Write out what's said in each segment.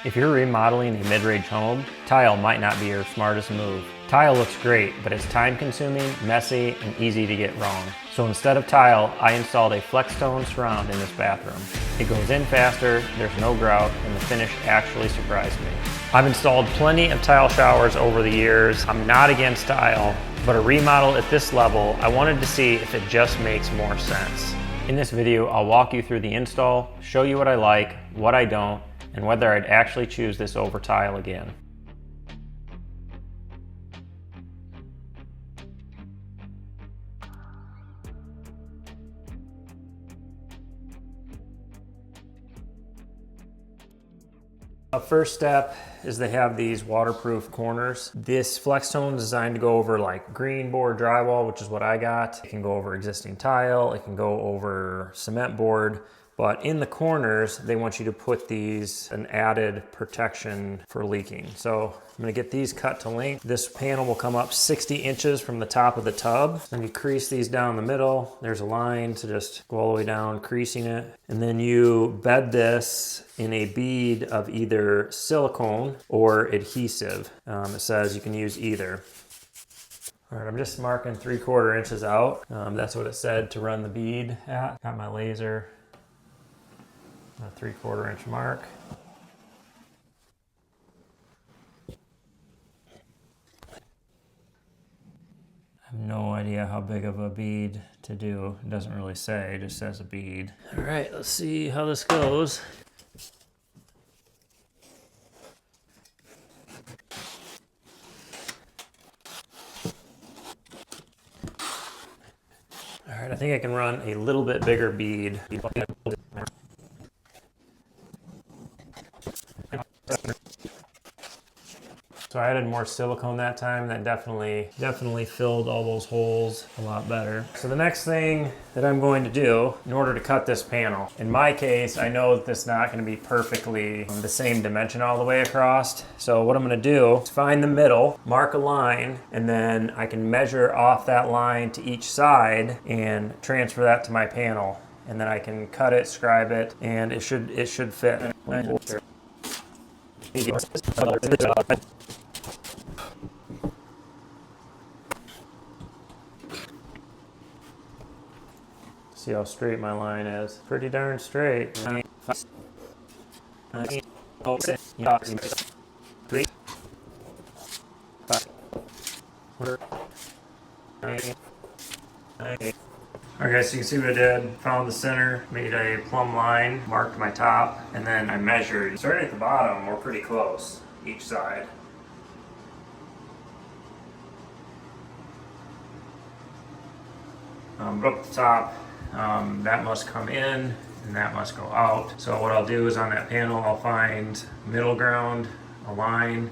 If you're remodeling a mid-range home, tile might not be your smartest move. Tile looks great, but it's time-consuming, messy, and easy to get wrong. So instead of tile, I installed a FlexStone surround in this bathroom. It goes in faster, there's no grout, and the finish actually surprised me. I've installed plenty of tile showers over the years. I'm not against tile, but a remodel at this level, I wanted to see if it just makes more sense. In this video, I'll walk you through the install, show you what I like, what I don't, and whether I'd actually choose this over tile again. The first step is they have these waterproof corners. This FlexStone is designed to go over like green board drywall, which is what I got. It can go over existing tile, it can go over cement board, but in the corners, they want you to put these, an added protection for leaking. So I'm gonna get these cut to length. This panel will come up 60 inches from the top of the tub. Then you crease these down the middle. There's a line to just go all the way down, creasing it. And then you bed this in a bead of either silicone or adhesive. It says you can use either. All right, I'm just marking 3/4 inches out. That's what it said to run the bead at. Got my laser. A 3/4 inch mark. I have no idea how big of a bead to do. It doesn't really say, it just says a bead. All right, let's see how this goes. All right, I think I can run a little bit bigger bead. So I added more silicone that time. That definitely filled all those holes a lot better. So the next thing that I'm going to do in order to cut this panel, in my case, I know that this is not going to be perfectly the same dimension all the way across. So what I'm going to do is find the middle, mark a line, and then I can measure off that line to each side and transfer that to my panel. And then I can cut it, scribe it, and it should fit. See how straight my line is. Pretty darn straight. Okay, so you can see what I did. Found the center, made a plumb line, marked my top, and then I measured. Starting at the bottom, we're pretty close, each side. But up the top, that must come in and that must go out. So what I'll do is on that panel, I'll find middle ground, a line,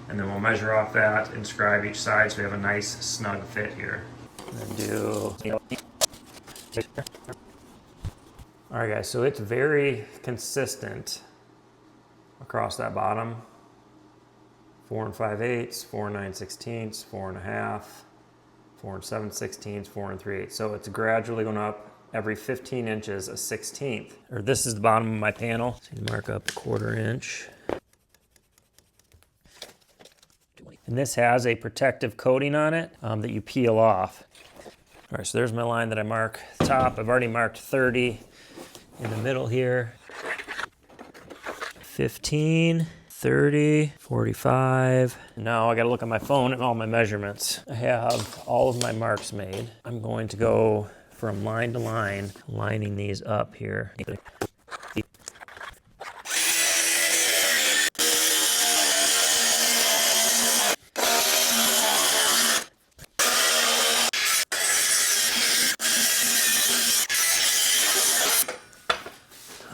and then we'll measure off that and scribe each side so we have a nice snug fit here. And do. All right guys, so it's very consistent across that bottom. 4 5/8, 4 9/16, 4 1/2, 4 7/16, 4 3/8. So it's gradually going up every 15 inches, a 1/16. Or this is the bottom of my panel. So you mark up 1/4 inch. And this has a protective coating on it that you peel off. All right, so there's my line that I mark top. I've already marked 30 in the middle here. 15, 30, 45. Now I gotta look at my phone and all my measurements. I have all of my marks made. I'm going to go from line to line, lining these up here.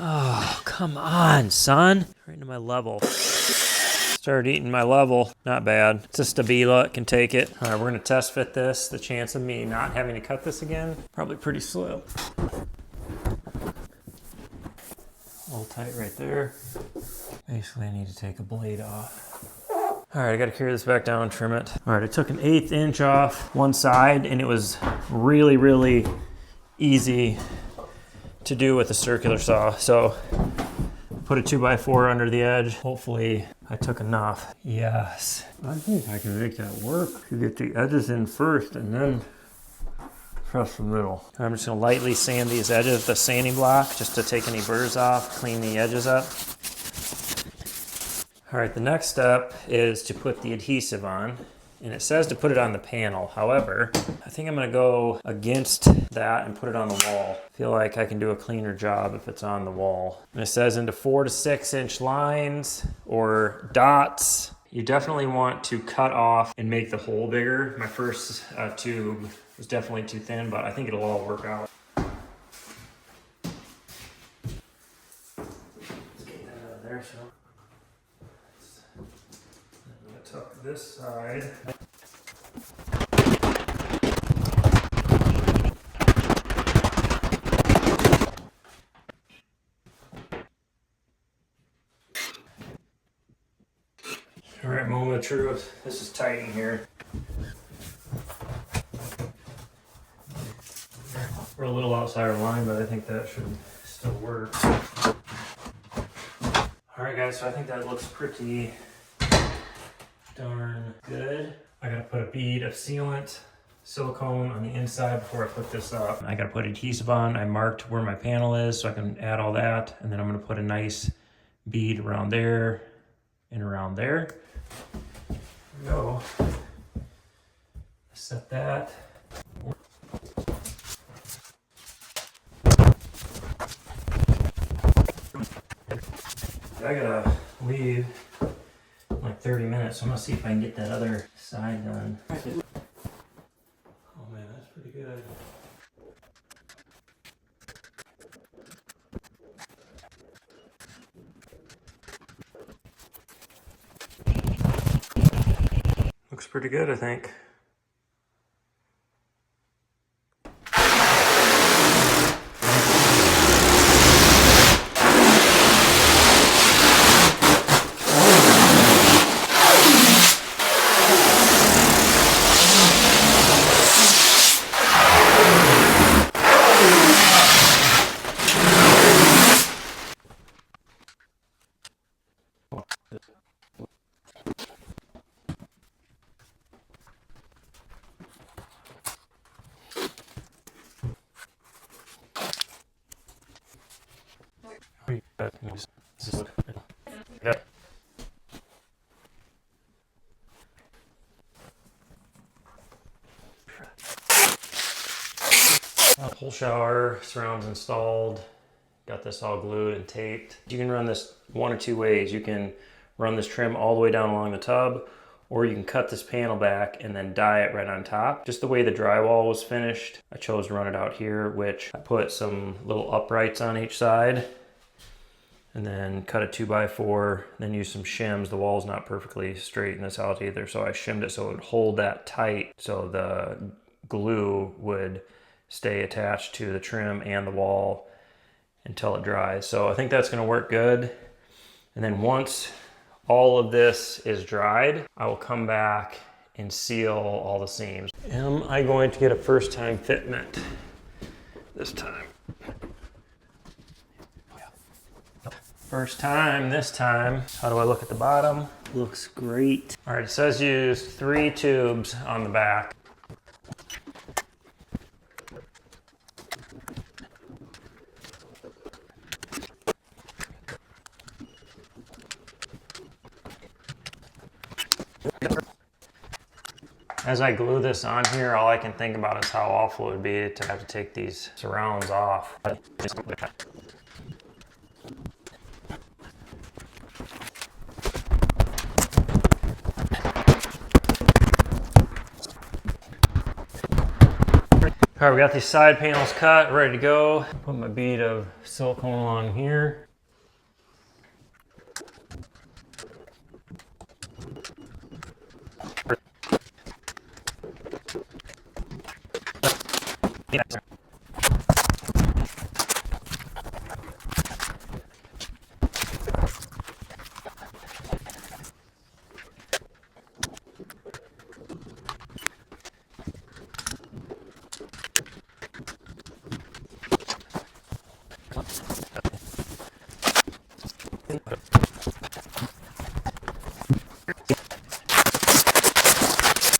Oh, come on, son. Right into my level. Started eating my level. Not bad. It's a Stabila, it can take it. All right, we're gonna test fit this. The chance of me not having to cut this again, probably pretty slim. A little tight right there. Basically, I need to take a blade off. All right, I gotta carry this back down, trim it. All right, I took an 1/8 inch off one side and it was really, really easy to do with a circular saw. So put a 2x4 under the edge. Hopefully I took enough. Yes. I think I can make that work. You get the edges in first and then press the middle. I'm just gonna lightly sand these edges with the sanding block just to take any burrs off, clean the edges up. All right, the next step is to put the adhesive on. And it says to put it on the panel. However, I think I'm gonna go against that and put it on the wall. I feel like I can do a cleaner job if it's on the wall. And it says into 4 to 6 inch lines or dots. You definitely want to cut off and make the hole bigger. My first tube was definitely too thin, but I think it'll all work out. Let's get that out of there. So I'm gonna tuck this side. All right, moment of truth. This is tight in here. We're a little outside our line, but I think that should still work. All right, guys, so I think that looks pretty darn good. I gotta put a bead of sealant, silicone on the inside before I put this up. I gotta put adhesive on. I marked where my panel is so I can add all that. And then I'm gonna put a nice bead around there and around there. There we go. Set that. I gotta leave like 30 minutes, so I'm gonna see if I can get that other side done. Oh man, that's pretty good. Looks pretty good, I think. Whole shower surrounds installed. Got this all glued and taped. You can run this one or two ways. You can run this trim all the way down along the tub, or you can cut this panel back and then dye it right on top. Just the way the drywall was finished, I chose to run it out here, which I put some little uprights on each side and then cut a 2x4, then use some shims. The wall's not perfectly straight in this house either, so I shimmed it so it would hold that tight so the glue would stay attached to the trim and the wall until it dries. So I think that's gonna work good. And then once all of this is dried, I will come back and seal all the seams. Am I going to get a first time fitment this time? First time this time. How do I look at the bottom? Looks great. All right, it says use 3 tubes on the back. As I glue this on here, all I can think about is how awful it would be to have to take these surrounds off. All right, we got these side panels cut, ready to go. Put my bead of silicone on here.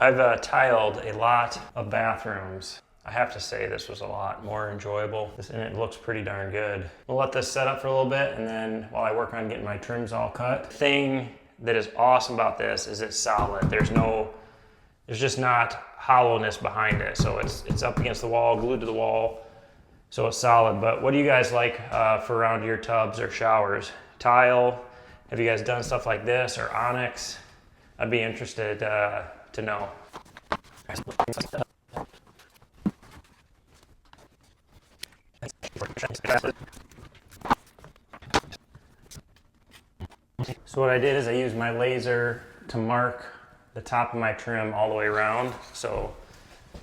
I've tiled a lot of bathrooms. I have to say this was a lot more enjoyable, and it looks pretty darn good. We'll let this set up for a little bit, and then while I work on getting my trims all cut. The thing that is awesome about this is it's solid. There's just not hollowness behind it. So it's up against the wall, glued to the wall, so it's solid. But what do you guys like for around your tubs or showers? Tile? Have you guys done stuff like this or onyx? I'd be interested to know. So what I did is I used my laser to mark the top of my trim all the way around. So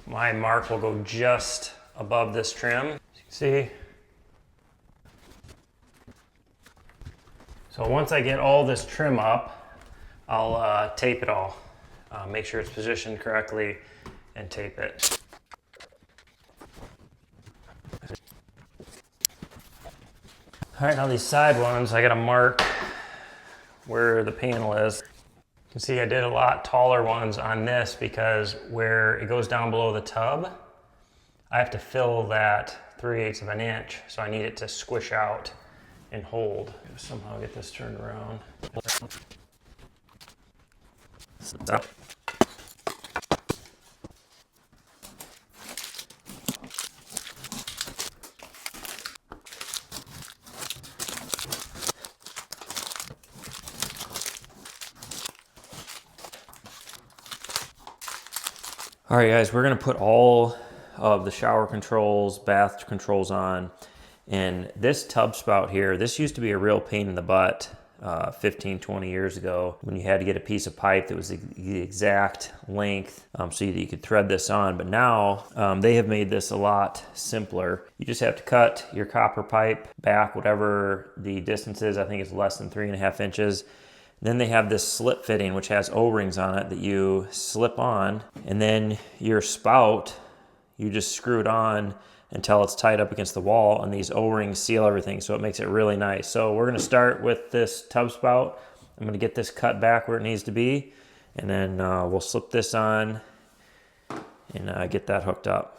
my mark will go just above this trim. As you can see. So once I get all this trim up, I'll tape it all. Make sure it's positioned correctly and tape it. All right, now these side ones, I gotta mark where the panel is. You can see I did a lot taller ones on this because where it goes down below the tub, I have to fill that 3/8 of an inch. So I need it to squish out and hold. Somehow get this turned around. Stop. All right, guys, we're gonna put all of the shower controls, bath controls on. And this tub spout here, this used to be a real pain in the butt 15, 20 years ago when you had to get a piece of pipe that was the exact length so that you could thread this on. But now they have made this a lot simpler. You just have to cut your copper pipe back, whatever the distance is. I think it's less than 3.5 inches. Then they have this slip fitting, which has O-rings on it that you slip on, and then your spout, you just screw it on until it's tied up against the wall, and these O-rings seal everything, so it makes it really nice. So we're gonna start with this tub spout. I'm gonna get this cut back where it needs to be, and then we'll slip this on and get that hooked up.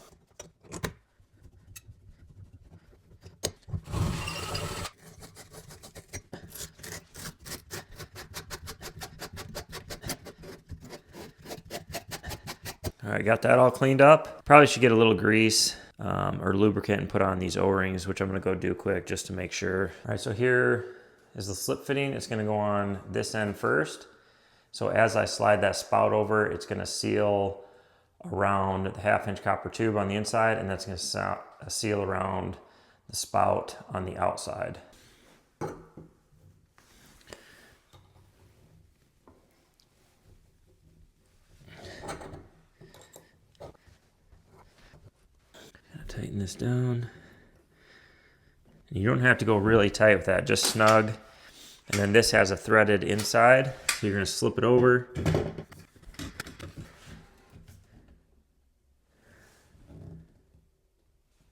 All right, got that all cleaned up. Probably should get a little grease or lubricant and put on these O-rings, which I'm gonna go do quick just to make sure. All right, so here is the slip fitting. It's gonna go on this end first. So as I slide that spout over, it's gonna seal around the 1/2-inch copper tube on the inside, and that's gonna seal around the spout on the outside. Tighten this down. You don't have to go really tight with that, just snug. And then this has a threaded inside, so you're gonna slip it over.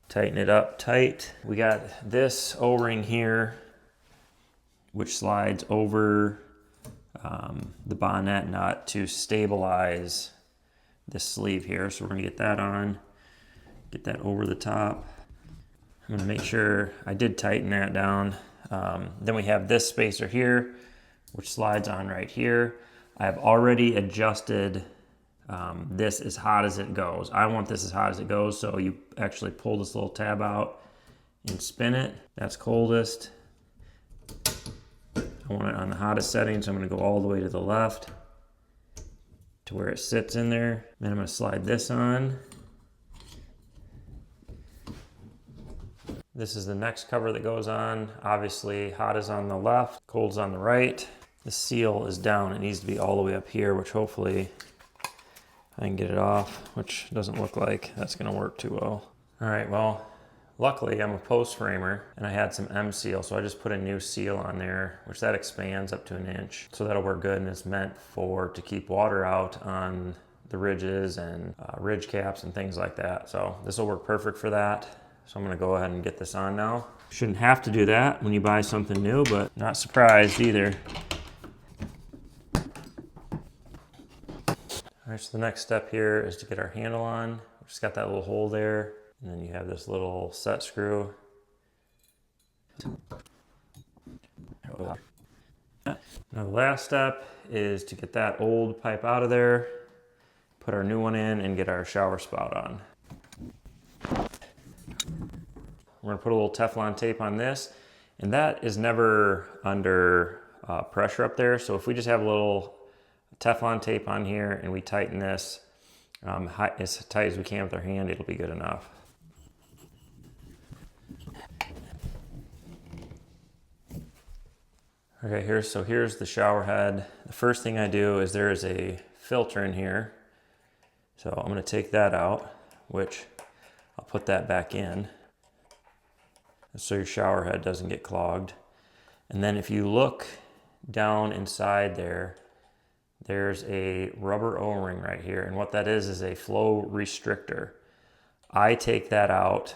Tighten it up tight. We got this O-ring here, which slides over the bonnet nut to stabilize this sleeve here. So we're gonna get that on. Get that over the top. I'm gonna make sure I did tighten that down. Then we have this spacer here, which slides on right here. I have already adjusted this as hot as it goes. I want this as hot as it goes, so you actually pull this little tab out and spin it. That's coldest. I want it on the hottest setting, so I'm gonna go all the way to the left to where it sits in there. Then I'm gonna slide this on. This is the next cover that goes on. Obviously, hot is on the left, cold is on the right. The seal is down. It needs to be all the way up here, which hopefully I can get it off, which doesn't look like that's gonna work too well. All right, well, luckily I'm a post framer and I had some M seal, so I just put a new seal on there, which that expands up to 1 inch. So that'll work good, and it's meant to keep water out on the ridges and ridge caps and things like that. So this will work perfect for that. So I'm gonna go ahead and get this on now. Shouldn't have to do that when you buy something new, but not surprised either. All right, so the next step here is to get our handle on. We just got that little hole there, and then you have this little set screw. Now the last step is to get that old pipe out of there, put our new one in, and get our shower spout on. We're gonna put a little Teflon tape on this, and that is never under pressure up there. So if we just have a little Teflon tape on here and we tighten this as tight as we can with our hand, it'll be good enough. Okay, here's the shower head. The first thing I do is there is a filter in here. So I'm gonna take that out, which I'll put that back in so your shower head doesn't get clogged. And then if you look down inside there, there's a rubber O-ring right here. And what that is a flow restrictor. I take that out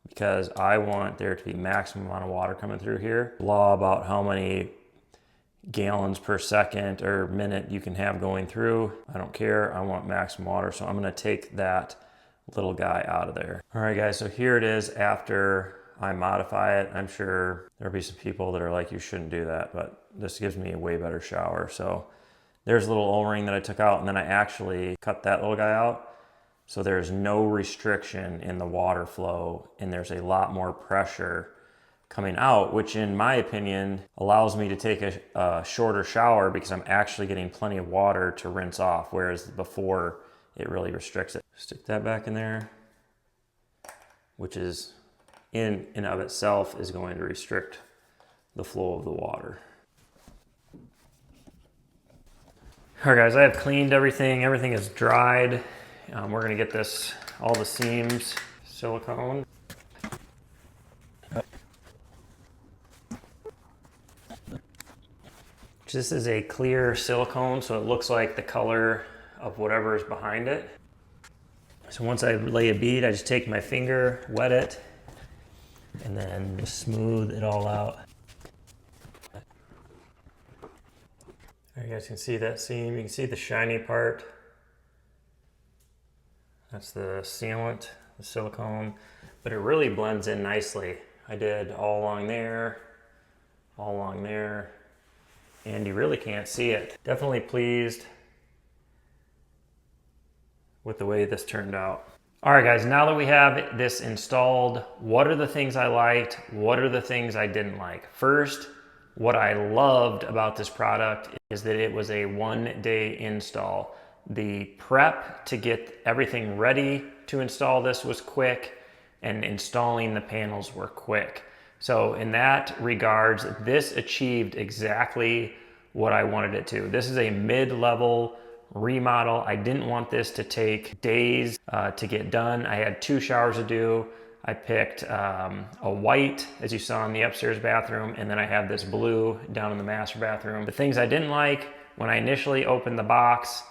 because I want there to be maximum amount of water coming through here. Law about how many gallons per second or minute you can have going through. I don't care, I want maximum water. So I'm gonna take that little guy out of there. All right guys, so here it is after I modify it. I'm sure there'll be some people that are like, you shouldn't do that, but this gives me a way better shower. So there's a little O-ring that I took out, and then I actually cut that little guy out. So there's no restriction in the water flow, and there's a lot more pressure coming out, which in my opinion allows me to take a shorter shower because I'm actually getting plenty of water to rinse off, whereas before it really restricts it. Stick that back in there, which is in and of itself is going to restrict the flow of the water. All right guys, I have cleaned everything. Everything is dried. We're gonna get all the seams silicone. This is a clear silicone, so it looks like the color of whatever is behind it. So once I lay a bead, I just take my finger, wet it, and then just smooth it all out. You guys can see that seam. You can see the shiny part. That's the sealant, the silicone, but it really blends in nicely. I did all along there, and you really can't see it. Definitely pleased with the way this turned out. All right guys, now that we have this installed, what are the things I liked? What are the things I didn't like? First, what I loved about this product is that it was a 1-day install. The prep to get everything ready to install this was quick, and installing the panels were quick. So in that regards, this achieved exactly what I wanted it to. This is a mid-level remodel. I didn't want this to take days to get done. I had 2 showers to do. I picked a white, as you saw in the upstairs bathroom, and then I have this blue down in the master bathroom. The things I didn't like, when I initially opened the box,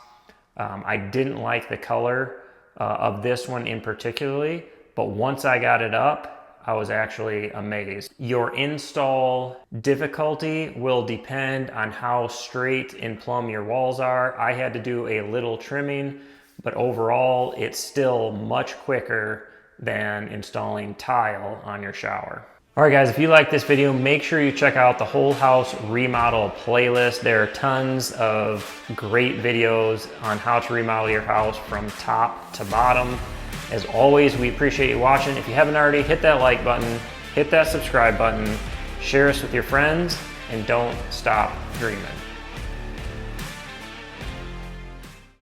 I didn't like the color of this one in particularly, but once I got it up, I was actually amazed. Your install difficulty will depend on how straight and plumb your walls are. I had to do a little trimming, but overall, it's still much quicker than installing tile on your shower. All right guys, if you like this video, make sure you check out the whole house remodel playlist. There are tons of great videos on how to remodel your house from top to bottom. As always, we appreciate you watching. If you haven't already, hit that like button, hit that subscribe button, share us with your friends, and don't stop dreaming.